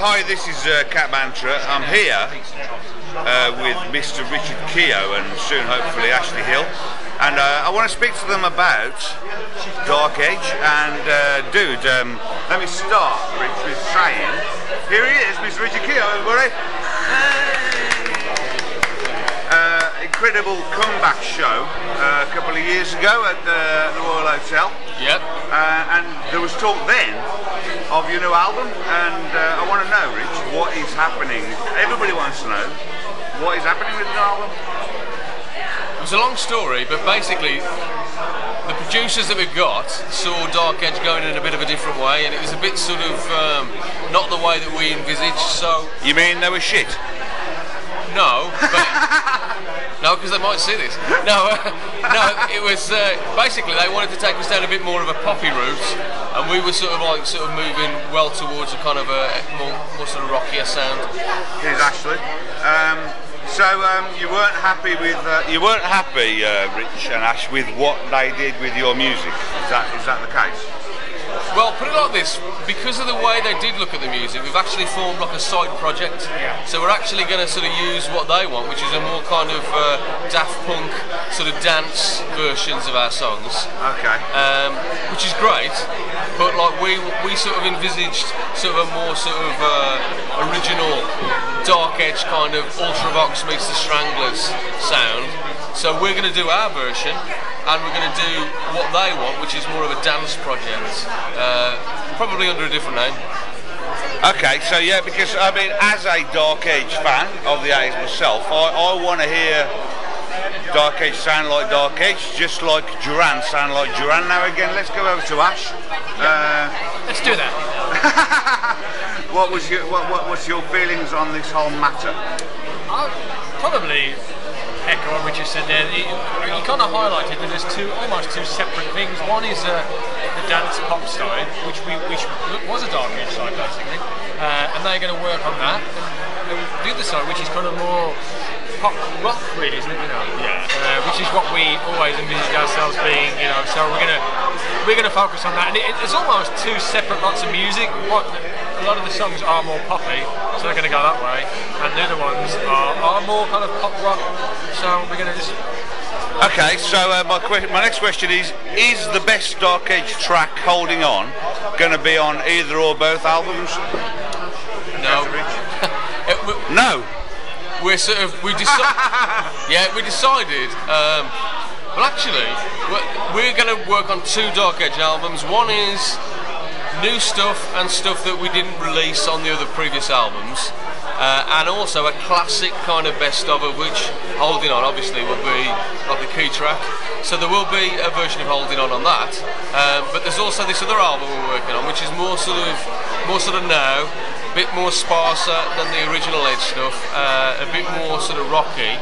hi, this is Cat Mantra. I'm here with Mr. Richard Keogh and soon hopefully Ashley Hill, and I want to speak to them about Dark Edge. And dude, let me start, Rich, with saying, here he is, Mr. Richard Keogh, everybody. Incredible comeback show a couple of years ago at the Royal Hotel. Yep. And there was talk then of your new album, and I want to know, Rich, what is happening? Everybody wants to know what is happening with the new album. It was a long story, but basically the producers that we've got saw Dark Edge going in a bit of a different way, and it was a bit sort of not the way that we envisaged. So you mean they were shit? No, but no, because they might see this. No, no, it was basically they wanted to take us down a bit more of a poppy route, and we were sort of moving well towards a kind of a more sort of rockier sound. Here's Ashley. So you weren't happy with Rich and Ash, with what they did with your music. Is that the case? Well, put it like this, because of the way they did look at the music, we've actually formed like a side project. Yeah. So we're actually going to sort of use what they want, which is a more kind of Daft Punk sort of dance versions of our songs. Okay. Which is great, but like we sort of envisaged sort of a more sort of original Dark Edge kind of Ultravox meets the Stranglers sound. So we're going to do our version, and we're going to do what they want, which is more of a dance project, probably under a different name. Okay, so yeah, because I mean, as a Dark Edge fan of the 80s myself, I want to hear Dark Edge sound like Dark Edge, just like Duran sound like Duran. Now again, let's go over to Ash. Let's do that. What's your feelings on this whole matter? I'll probably echo what Richard said there. He kind of highlighted that there's almost two separate things. One is the dance pop side, which was a Dark Edge side basically, and they're going to work on that. And the other side, which is kind of more pop rock, really, isn't it? You know? Yeah. Which is what we always envisaged ourselves being. You know, so we're gonna focus on that. And it's almost two separate lots of music. A lot of the songs are more poppy, so they're going to go that way, and the other ones are more kind of pop rock, so we're going to just... Okay, so my next question is the best Dark Edge track, Holding On, going to be on either or both albums? No. No? We decided... Yeah, we decided... well, actually, we're going to work on two Dark Edge albums. One is new stuff and stuff that we didn't release on the other previous albums, and also a classic kind of best of which Holding On obviously will be like the key track. So there will be a version of Holding On that, but there's also this other album we're working on, which is more sort of now, a bit more sparser than the original Edge stuff, a bit more sort of rocky.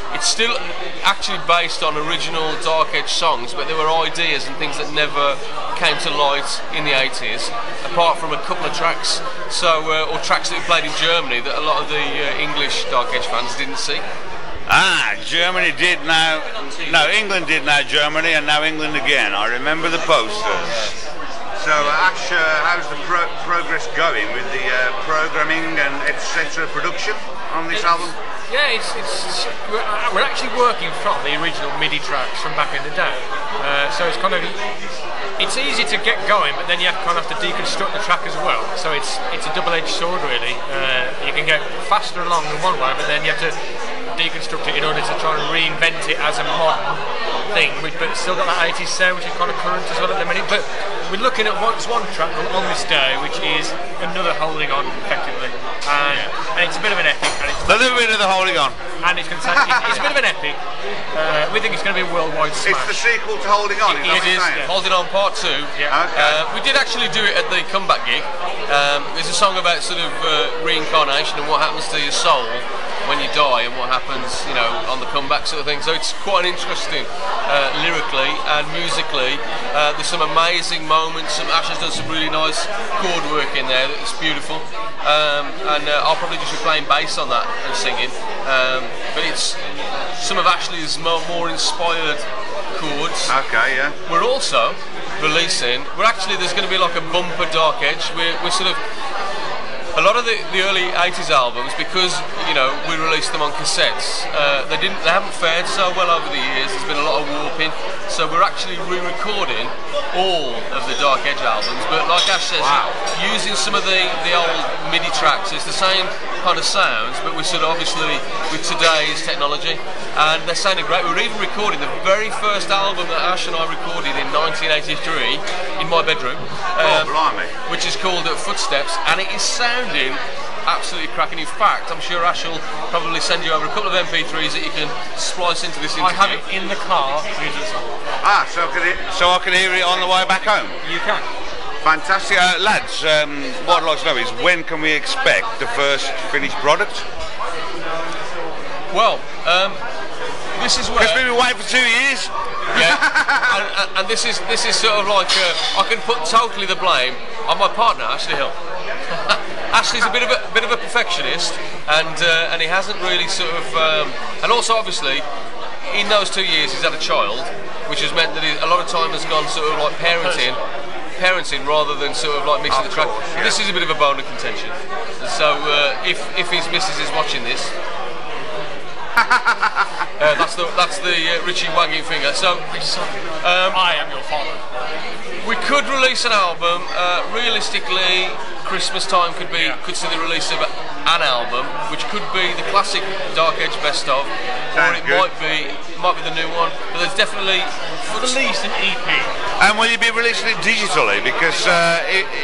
It's still actually based on original Dark Edge songs, but there were ideas and things that never came to light in the 80s, apart from a couple of tracks, or tracks that we played in Germany that a lot of the English Dark Edge fans didn't see. Ah, Germany did now. No, England did now Germany, and now England again. I remember the posters. So Ash, how's the progress going with the programming and etc. production on this album? Yeah, we're actually working from the original MIDI tracks from back in the day. So it's easy to get going, but then you kind of have to deconstruct the track as well. So it's a double-edged sword, really. You can get faster along in one way, but then you have to deconstruct it in order to try and reinvent it as a modern thing, but it's still got that 80s sound, which is kind of current as well at the minute. But we're looking at one track on this day, which is another Holding On, effectively, and it's a bit of an epic. A little bit of the Holding On. And it's going to it's a bit of an epic. We think it's going to be a worldwide smash. It's the sequel to Holding On. It is. Yeah. Holding On Part 2. Yeah. Okay. We did actually do it at the comeback gig. There's a song about sort of reincarnation and what happens to your soul when you die and what happens, you know, on the comeback sort of thing. So it's quite interesting lyrically and musically. There's some amazing moments. Ash has done some really nice chord work in there. It's beautiful. And I'll probably just be playing bass on that and singing. But it's some of Ashley's more inspired chords. Okay, yeah. We're also releasing. There's going to be like a bumper Dark Edge. We're sort of a lot of the early 80s albums, because you know we released them on cassettes, they haven't fared so well over the years. There's been a lot of warping, so we're actually re-recording all of the Dark Edge albums. But like Ash says, using some of the old MIDI tracks, it's the same kind of sounds, but we're sort of obviously with today's technology, and they're sounding great. We were even recording the very first album that Ash and I recorded in 1983 in my bedroom, which is called Footsteps, and it is sounding absolutely cracking. In fact, I'm sure Ash will probably send you over a couple of MP3s that you can splice into this interview. I have it in the car. So I can hear it on the way back home? You can. Fantastic. Lads, what I'd like to know is, when can we expect the first finished product? Well, this is where... Because we've been waiting for 2 years. Yeah, and this is sort of like, I can put totally the blame on my partner, Ashley Hill. Ashley's a bit of a perfectionist, and he hasn't really sort of, and also obviously, in those 2 years he's had a child, which has meant that a lot of time has gone sort of like parenting rather than sort of like mixing the track. Yeah. This is a bit of a bone of contention. So if his missus is watching this, that's the Richie wagging finger. So I am your father. We could release an album. Realistically, Christmas time could see the release of an album, which could be the classic Dark Edge best of, or it might be the new one. But there's definitely at least an EP. And will you be releasing it digitally? Because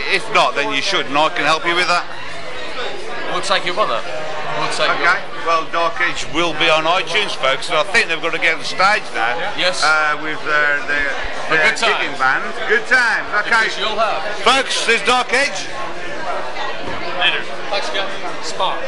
if not, then you should, and I can help you with that. We'll take you on that. Okay. Well, Dark Edge will be on iTunes, folks, and I think they've got to get on stage now. Yes. With their gigging band. Good times. Okay. Yes, you'll have. Folks, there's Dark Edge. Later. Thanks again. Spa.